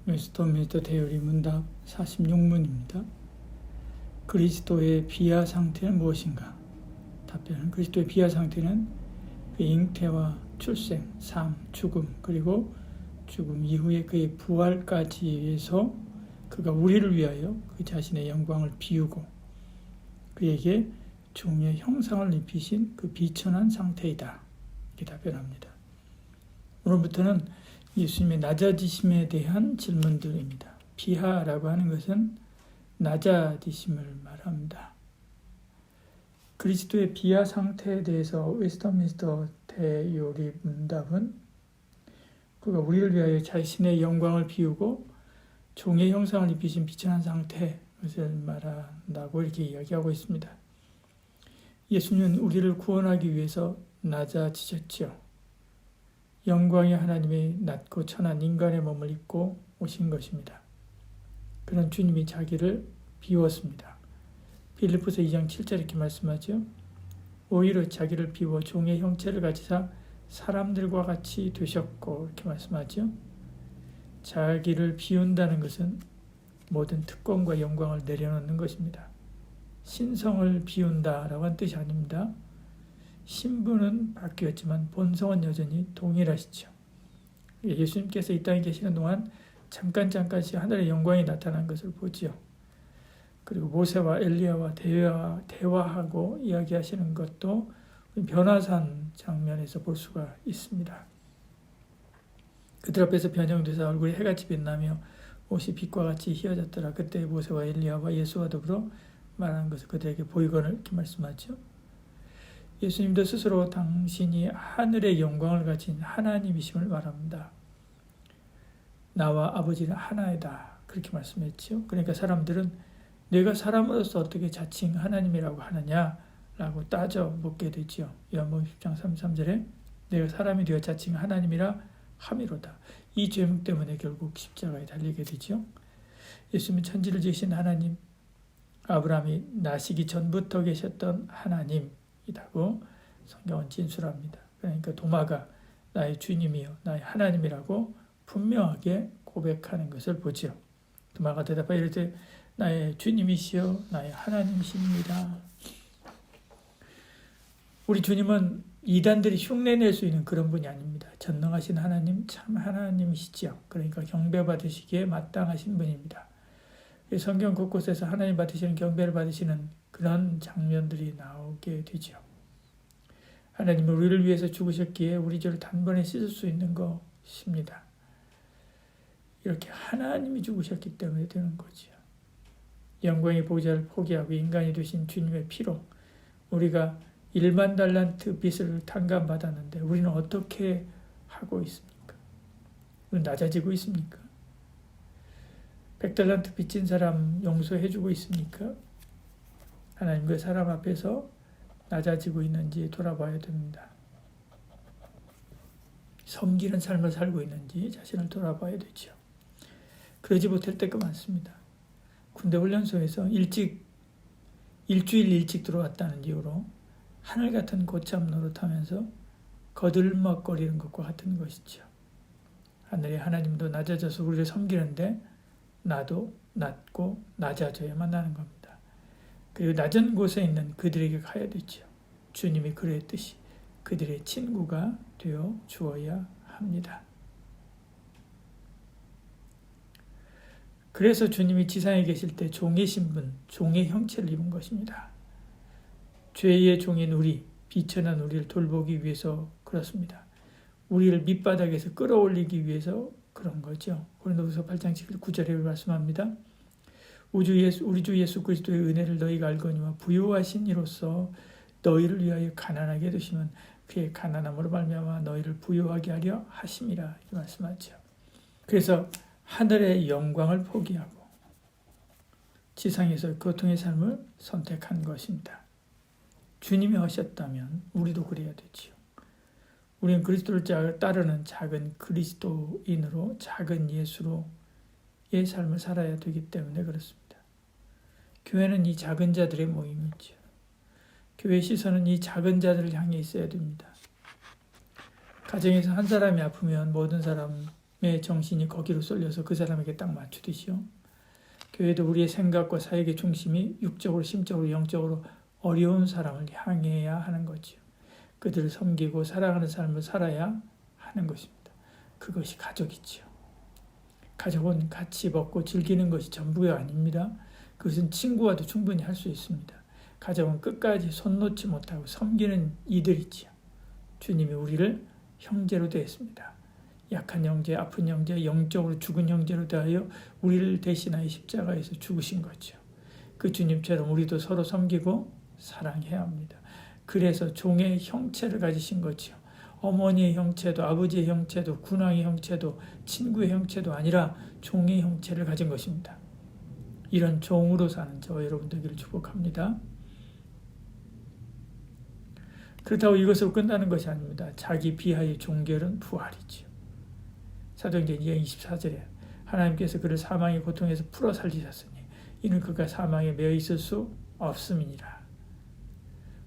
웨스터민스터 대요리 문답 46문입니다. 그리스도의 비하 상태는 무엇인가? 답변은 그리스도의 비하 상태는 그의 잉태와 출생, 삶, 죽음, 그리고 죽음 이후에 그의 부활까지 해서 그가 우리를 위하여 그 자신의 영광을 비우고 그에게 종의 형상을 입히신 그 비천한 상태이다. 이렇게 답변합니다. 오늘부터는 예수님의 낮아지심에 대한 질문들입니다. 비하라고 하는 것은 낮아지심을 말합니다. 그리스도의 비하 상태에 대해서 웨스터민스터 대요리 문답은 그가 우리를 위하여 자신의 영광을 비우고 종의 형상을 입히신 비천한 상태, 것을 말한다고 이렇게 이야기하고 있습니다. 예수님은 우리를 구원하기 위해서 낮아지셨죠. 영광의 하나님의 낮고 천한 인간의 몸을 입고 오신 것입니다. 그런 주님이 자기를 비웠습니다. 빌립보서 2장 7절 이렇게 말씀하죠. 오히려 자기를 비워 종의 형체를 가지사 사람들과 같이 되셨고 이렇게 말씀하죠. 자기를 비운다는 것은 모든 특권과 영광을 내려놓는 것입니다. 신성을 비운다라고 하는 뜻이 아닙니다. 신분은 바뀌었지만 본성은 여전히 동일하시죠. 예수님께서 이 땅에 계시는 동안 잠깐씩 하늘의 영광이 나타난 것을 보지요. 그리고 모세와 엘리야와 대화하고 이야기하시는 것도 변화산 장면에서 볼 수가 있습니다. 그들 앞에서 변형돼서 얼굴이 해같이 빛나며 옷이 빛과 같이 휘어졌더라. 그때 모세와 엘리야와 예수와 더불어 말하는 것을 그들에게 보이거늘 이렇게 말씀하죠. 예수님도 스스로 당신이 하늘의 영광을 가진 하나님이심을 말합니다. 나와 아버지는 하나이다. 그렇게 말씀했죠. 그러니까 사람들은 내가 사람으로서 어떻게 자칭 하나님이라고 하느냐라고 따져 묻게 되죠. 요한복음 10장 33절에 내가 사람이 되어 자칭 하나님이라 함이로다. 이 죄목 때문에 결국 십자가에 달리게 되죠. 예수님은 천지를 지으신 하나님, 아브라함이 나시기 전부터 계셨던 하나님이라고 성경은 진술합니다. 그러니까 도마가 나의 주님이요 나의 하나님이라고 분명하게 고백하는 것을 보죠. 도마가 대답하여 이르되 나의 주님이시요 나의 하나님이십니다. 우리 주님은 이단들이 흉내낼 수 있는 그런 분이 아닙니다. 전능하신 하나님, 참 하나님이시지요. 그러니까 경배받으시기에 마땅하신 분입니다. 성경 곳곳에서 하나님 받으시는 경배를 받으시는 그런 장면들이 나오게 되죠. 하나님은 우리를 위해서 죽으셨기에 우리 죄를 단번에 씻을 수 있는 것입니다. 이렇게 하나님이 죽으셨기 때문에 되는 거죠. 영광의 보좌를 포기하고 인간이 되신 주님의 피로 우리가 1만 달란트 빚을 탕감받았는데 우리는 어떻게 하고 있습니까? 우리는 낮아지고 있습니까? 100달란트 빚진 사람 용서해주고 있습니까? 하나님 그 사람 앞에서 낮아지고 있는지 돌아봐야 됩니다. 섬기는 삶을 살고 있는지 자신을 돌아봐야 되죠. 그러지 못할 때가 많습니다. 군대 훈련소에서 일주일 일찍 들어왔다는 이유로 하늘 같은 고참 노릇하면서 거들먹거리는 것과 같은 것이죠. 하늘의 하나님도 낮아져서 우리를 섬기는데 나도 낮고 낮아져야만 하는 겁니다. 그리고 낮은 곳에 있는 그들에게 가야 되죠. 주님이 그랬듯이 그들의 친구가 되어 주어야 합니다. 그래서 주님이 지상에 계실 때 종의 신분, 종의 형체를 입은 것입니다. 죄의 종인 우리, 비천한 우리를 돌보기 위해서 그렇습니다. 우리를 밑바닥에서 끌어올리기 위해서 그런 거죠. 고린도후서 8장 9절에 말씀합니다. 우리 주 예수 그리스도의 은혜를 너희가 알거니와 부요하신 이로써 너희를 위하여 가난하게 되시면 그의 가난함으로 말미암아 너희를 부요하게 하려 하심이라 이렇게 말씀하죠. 그래서 하늘의 영광을 포기하고 지상에서 고통의 삶을 선택한 것입니다. 주님이 하셨다면 우리도 그래야 되지요. 우리는 그리스도를 따르는 작은 그리스도인으로 작은 예수로의 삶을 살아야 되기 때문에 그렇습니다. 교회는 이 작은 자들의 모임이죠. 교회의 시선은 이 작은 자들을 향해 있어야 됩니다. 가정에서 한 사람이 아프면 모든 사람은 정신이 거기로 쏠려서 그 사람에게 딱 맞추듯이요. 교회도 우리의 생각과 사역의 중심이 육적으로, 심적으로, 영적으로 어려운 사람을 향해야 하는 거지요. 그들을 섬기고 사랑하는 삶을 살아야 하는 것입니다. 그것이 가족이지요. 가족은 같이 먹고 즐기는 것이 전부가 아닙니다. 그것은 친구와도 충분히 할 수 있습니다. 가족은 끝까지 손 놓지 못하고 섬기는 이들이지요. 주님이 우리를 형제로 대했습니다. 약한 형제, 아픈 형제, 영적으로 죽은 형제로 대하여 우리를 대신하여 십자가에서 죽으신 거죠. 그 주님처럼 우리도 서로 섬기고 사랑해야 합니다. 그래서 종의 형체를 가지신 거죠. 어머니의 형체도, 아버지의 형체도, 군왕의 형체도, 친구의 형체도 아니라 종의 형체를 가진 것입니다. 이런 종으로 사는 저와 여러분 되기를 축복합니다. 그렇다고 이것으로 끝나는 것이 아닙니다. 자기 비하의 종결은 부활이지요. 사도행전 2장 24절에 하나님께서 그를 사망의 고통에서 풀어 살리셨으니 이는 그가 사망에 매여 있을 수 없음이니라.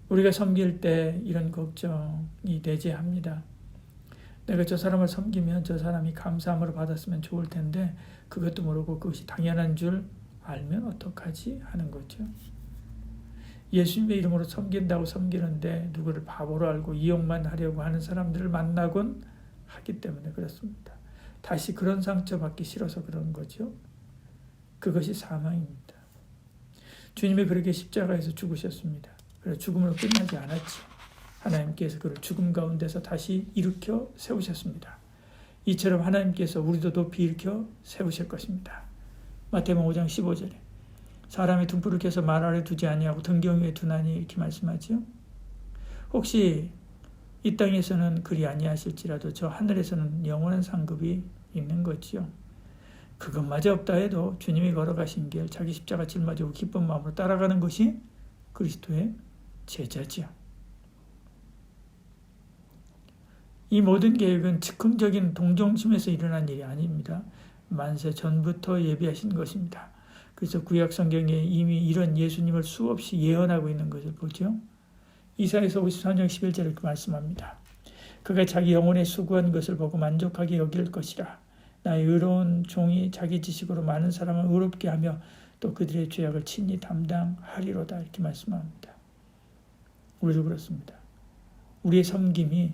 우리가 섬길 때 이런 걱정이 내재합니다. 내가 저 사람을 섬기면 저 사람이 감사함으로 받았으면 좋을 텐데 그것도 모르고 그것이 당연한 줄 알면 어떡하지 하는 거죠. 예수님의 이름으로 섬긴다고 섬기는데 누구를 바보로 알고 이용만 하려고 하는 사람들을 만나곤 하기 때문에 그렇습니다. 다시 그런 상처받기 싫어서 그런 거죠. 그것이 사망입니다. 주님이 그렇게 십자가에서 죽으셨습니다. 그래서 죽음으로 끝나지 않았죠. 하나님께서 그를 죽음 가운데서 다시 일으켜 세우셨습니다. 이처럼 하나님께서 우리도 높이 일으켜 세우실 것입니다. 마태복음 5장 15절에 사람의 등불을 켜서 말 아래 두지 아니하고 등경 위에 두나니 이렇게 말씀하죠. 혹시 이 땅에서는 그리 아니하실지라도 저 하늘에서는 영원한 상급이 있는 거지요. 그것마저 없다 해도 주님이 걸어가신 길 자기 십자가 짊어지고 기쁜 마음으로 따라가는 것이 그리스도의 제자지요. 이 모든 계획은 즉흥적인 동정심에서 일어난 일이 아닙니다. 만세 전부터 예비하신 것입니다. 그래서 구약 성경에 이미 이런 예수님을 수없이 예언하고 있는 것을 보죠. 이사야서 53장 11절에 이렇게 말씀합니다. 그가 자기 영혼에 수고한 것을 보고 만족하게 여길 것이라. 나의 의로운 종이 자기 지식으로 많은 사람을 의롭게 하며 또 그들의 죄악을 친히 담당하리로다. 이렇게 말씀합니다. 우리도 그렇습니다. 우리의 섬김이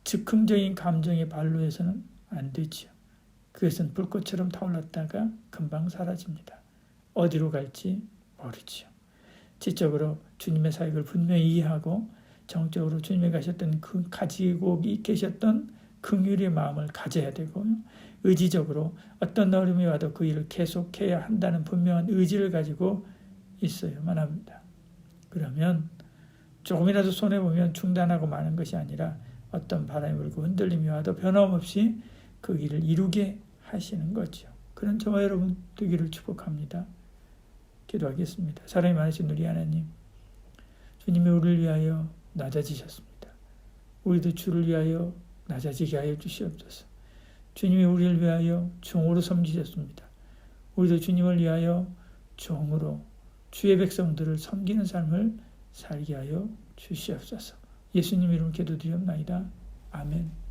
즉흥적인 감정의 발로 해서는 안 되지요. 그것은 불꽃처럼 타올랐다가 금방 사라집니다. 어디로 갈지 모르지요. 지적으로 주님의 사역을 분명히 이해하고 정적으로 주님이 가지고 계셨던 긍휼의 마음을 가져야 되고요. 의지적으로 어떤 어려움이 와도 그 일을 계속해야 한다는 분명한 의지를 가지고 있어야만 합니다. 그러면 조금이라도 손해보면 중단하고 마는 것이 아니라 어떤 바람이 불고 흔들림이 와도 변함없이 그 일을 이루게 하시는 거죠. 그런 저와 여러분 되기를 축복합니다. 기도하겠습니다. 사랑이 많으신 우리 하나님, 주님이 우리를 위하여 낮아지셨습니다. 우리도 주를 위하여 낮아지게 하여 주시옵소서. 주님이 우리를 위하여 종으로 섬기셨습니다. 우리도 주님을 위하여 종으로 주의 백성들을 섬기는 삶을 살게 하여 주시옵소서. 예수님 이름으로 기도드리옵나이다. 아멘.